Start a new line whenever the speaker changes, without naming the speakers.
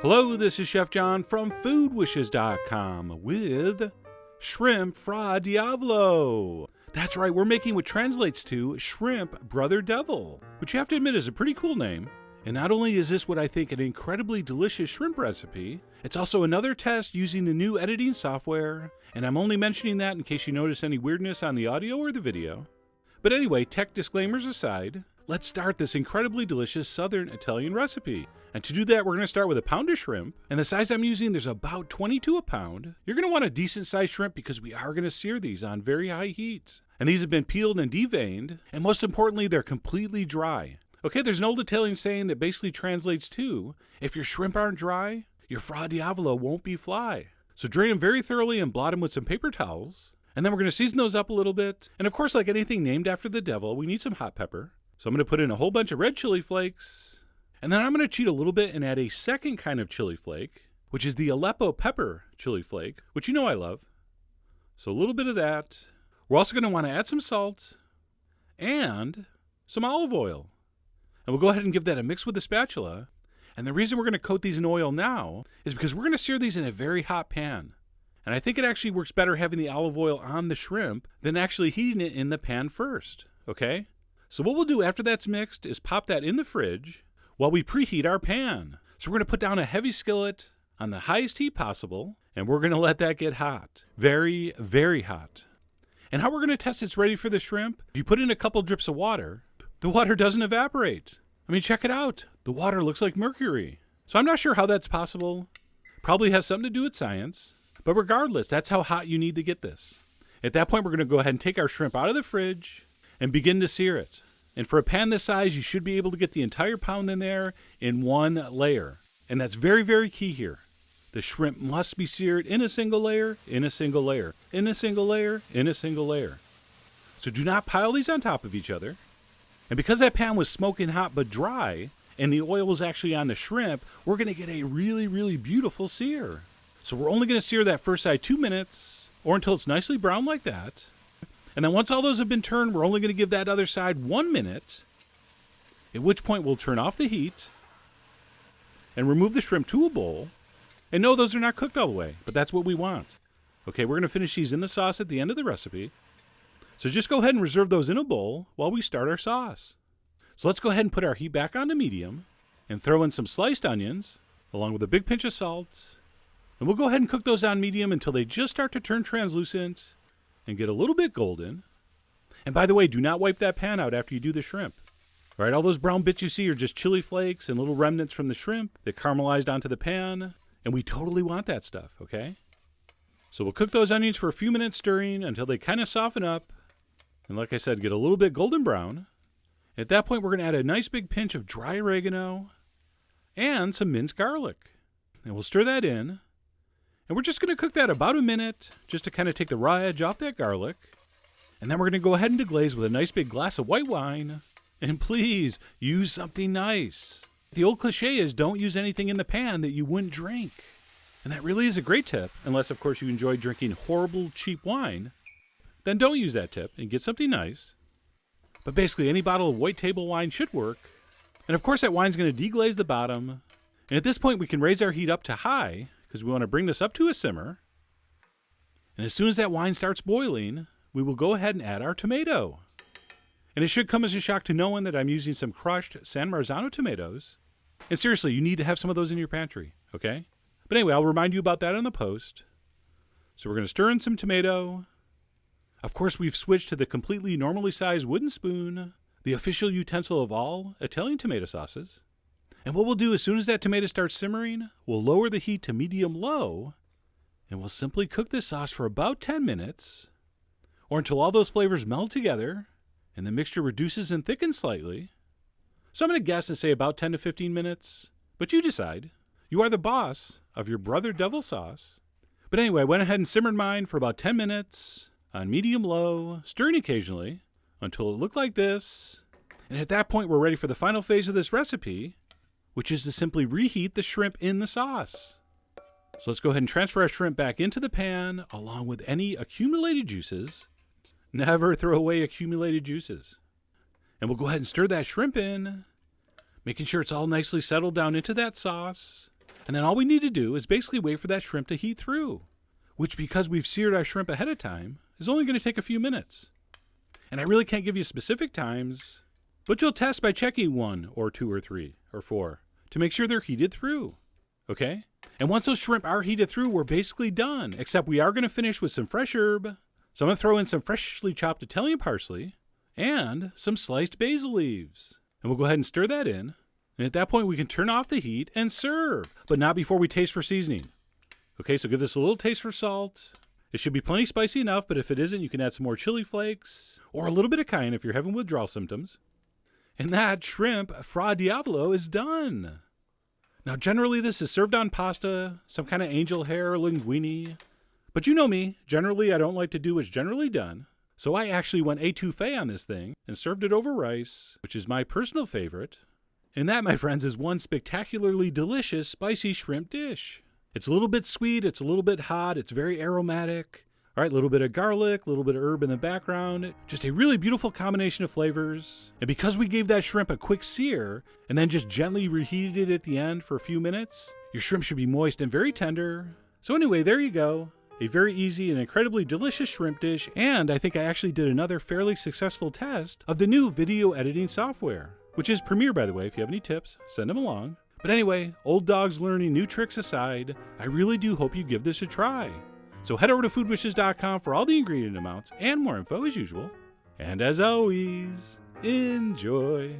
Hello, this is Chef John from foodwishes.com with shrimp Fra Diavolo. That's right, we're making what translates to shrimp Brother Devil, which you have to admit is a pretty cool name. And not only is this what I think an incredibly delicious shrimp recipe, it's also another test using the new editing software, and I'm only mentioning that in case you notice any weirdness on the audio or the video. But anyway, tech disclaimers aside, let's start this incredibly delicious Southern Italian recipe. And to do that, we're going to start with a pound of shrimp. And the size I'm using, there's about 22 a pound. You're going to want a decent sized shrimp because we are going to sear these on very high heat. And these have been peeled and deveined. And most importantly, they're completely dry. Okay, there's an old Italian saying that basically translates to, if your shrimp aren't dry, your Fra Diavolo won't be fly. So drain them very thoroughly and blot them with some paper towels. And then we're going to season those up a little bit. And of course, like anything named after the devil, we need some hot pepper. So I'm going to put in a whole bunch of red chili flakes. And then I'm going to cheat a little bit and add a second kind of chili flake, which is the Aleppo pepper chili flake, which you know I love. So a little bit of that. We're also going to want to add some salt and some olive oil. And we'll go ahead and give that a mix with a spatula. And the reason we're going to coat these in oil now is because we're going to sear these in a very hot pan. And I think it actually works better having the olive oil on the shrimp than actually heating it in the pan first, okay? So what we'll do after that's mixed is pop that in the fridge while we preheat our pan. So we're going to put down a heavy skillet on the highest heat possible, and we're going to let that get hot. Very, very hot. And how we're going to test it's ready for the shrimp, if you put in a couple drips of water, the water doesn't evaporate. I mean, check it out. The water looks like mercury. So I'm not sure how that's possible. Probably has something to do with science. But regardless, that's how hot you need to get this. At that point, we're going to go ahead and take our shrimp out of the fridge and begin to sear it. And for a pan this size, you should be able to get the entire pound in there in one layer. And that's very, very key here. The shrimp must be seared in a single layer, in a single layer, in a single layer, in a single layer. So do not pile these on top of each other. And because that pan was smoking hot but dry, and the oil was actually on the shrimp, we're going to get a really, really beautiful sear. So we're only going to sear that first side 2 minutes, or until it's nicely brown like that. And then once all those have been turned, we're only going to give that other side 1 minute, at which point we'll turn off the heat and remove the shrimp to a bowl. And no, those are not cooked all the way, but that's what we want. Okay, we're going to finish these in the sauce at the end of the recipe. So just go ahead and reserve those in a bowl while we start our sauce. So let's go ahead and put our heat back on to medium and throw in some sliced onions along with a big pinch of salt. And we'll go ahead and cook those on medium until they just start to turn translucent and get a little bit golden. And by the way, do not wipe that pan out after you do the shrimp. All right, all those brown bits you see are just chili flakes and little remnants from the shrimp that caramelized onto the pan. And we totally want that stuff, okay? So we'll cook those onions for a few minutes stirring until they kind of soften up. And like I said, get a little bit golden brown. At that point, we're going to add a nice big pinch of dry oregano and some minced garlic. And we'll stir that in. And we're just going to cook that about a minute just to kind of take the raw edge off that garlic. And then we're going to go ahead and deglaze with a nice big glass of white wine. And please, use something nice. The old cliche is don't use anything in the pan that you wouldn't drink. And that really is a great tip, unless of course you enjoy drinking horrible, cheap wine. Then don't use that tip and get something nice. But basically any bottle of white table wine should work. And of course that wine's going to deglaze the bottom. And at this point we can raise our heat up to high, because we want to bring this up to a simmer. And as soon as that wine starts boiling, we will go ahead and add our tomato. And it should come as a shock to no one that I'm using some crushed San Marzano tomatoes. And seriously, you need to have some of those in your pantry, okay? But anyway, I'll remind you about that on the post. So we're going to stir in some tomato. Of course, we've switched to the completely normally sized wooden spoon, the official utensil of all Italian tomato sauces. And what we'll do as soon as that tomato starts simmering, we'll lower the heat to medium-low, and we'll simply cook this sauce for about 10 minutes, or until all those flavors meld together, and the mixture reduces and thickens slightly. So I'm going to guess and say about 10 to 15 minutes, but you decide. You are the boss of your Brother Devil sauce. But anyway, I went ahead and simmered mine for about 10 minutes on medium-low, stirring occasionally until it looked like this. And at that point, we're ready for the final phase of this recipe, which is to simply reheat the shrimp in the sauce. So let's go ahead and transfer our shrimp back into the pan along with any accumulated juices. Never throw away accumulated juices. And we'll go ahead and stir that shrimp in, making sure it's all nicely settled down into that sauce. And then all we need to do is basically wait for that shrimp to heat through, which, because we've seared our shrimp ahead of time, is only going to take a few minutes. And I really can't give you specific times, but you'll test by checking 1 or 2 or 3 or 4 to make sure they're heated through. Okay? And once those shrimp are heated through, we're basically done, except we are going to finish with some fresh herb. So I'm going to throw in some freshly chopped Italian parsley and some sliced basil leaves. And we'll go ahead and stir that in. And at that point, we can turn off the heat and serve, but not before we taste for seasoning. Okay, so give this a little taste for salt. It should be plenty spicy enough, but if it isn't, you can add some more chili flakes or a little bit of cayenne if you're having withdrawal symptoms. And that shrimp Fra Diavolo is done. Now, generally, this is served on pasta, some kind of angel hair or linguine. But you know me, generally, I don't like to do what's generally done. So I actually went étouffée on this thing and served it over rice, which is my personal favorite. And that, my friends, is one spectacularly delicious spicy shrimp dish. It's a little bit sweet, it's a little bit hot, it's very aromatic. All right, a little bit of garlic, a little bit of herb in the background. Just a really beautiful combination of flavors. And because we gave that shrimp a quick sear and then just gently reheated it at the end for a few minutes, your shrimp should be moist and very tender. So anyway, there you go. A very easy and incredibly delicious shrimp dish. And I think I actually did another fairly successful test of the new video editing software, which is Premiere, by the way. If you have any tips, send them along. But anyway, old dogs learning new tricks aside, I really do hope you give this a try. So head over to foodwishes.com for all the ingredient amounts and more info as usual. And as always, enjoy.